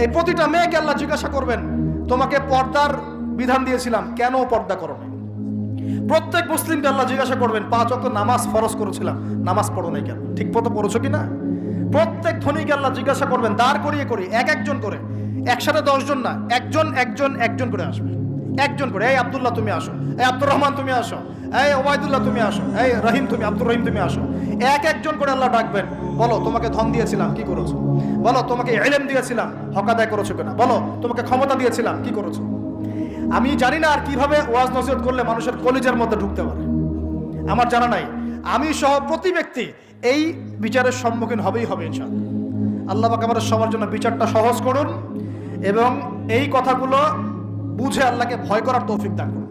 এই প্রতিটা মেয়েকে আল্লাহ জিজ্ঞাসা করবেন, তোমাকে পর্দার বিধান দিয়েছিলাম, কেন পর্দা করো না? প্রত্যেক মুসলিমকে আল্লাহ জিজ্ঞাসা করবেন, 5 ওয়াক্ত নামাজ ফরজ করেছিলাম, নামাজ পড়ো নাই কেন? ঠিক মতো পড়েছো কিনা? প্রত্যেক ধনীকে আল্লাহ জিজ্ঞাসা করবেন, দাঁড় করিয়ে করে, একজন করে, একসাথে 10 জন না, একজন করে আসবে, একজন করে। এই আব্দুল্লাহ তুমি আসো, এই আব্দুর রহমান তুমি আসো, এই ওবায়দুল্লাহ তুমি আসো, এই রহিম তুমি, আব্দুর রহিম তুমি আসো। একজন করে আল্লাহ ডাকবেন, বলো তোমাকে ধন দিয়েছিলাম, কি করেছো? বলো তোমাকে ইলম দিয়েছিলাম, হক আদায় করেছো কিনা? বলো তোমাকে ক্ষমতা দিয়েছিলাম, কি করেছো? আমি জানি না আর কিভাবে ওয়াজ নসিহত করলে মানুষের কলিজার মধ্যে ঢুকতে পারে, আমার জানা নাই। আমি সহ প্রতি ব্যক্তি এই বিচারের সম্মুখীন হবেই হবে ইনশাআল্লাহ। আল্লাহ পাক আমাদের সবার জন্য বিচারটা সহজ করুন এবং এই কথাগুলো বুঝে আল্লাহকে ভয় করার তৌফিক দান করুন।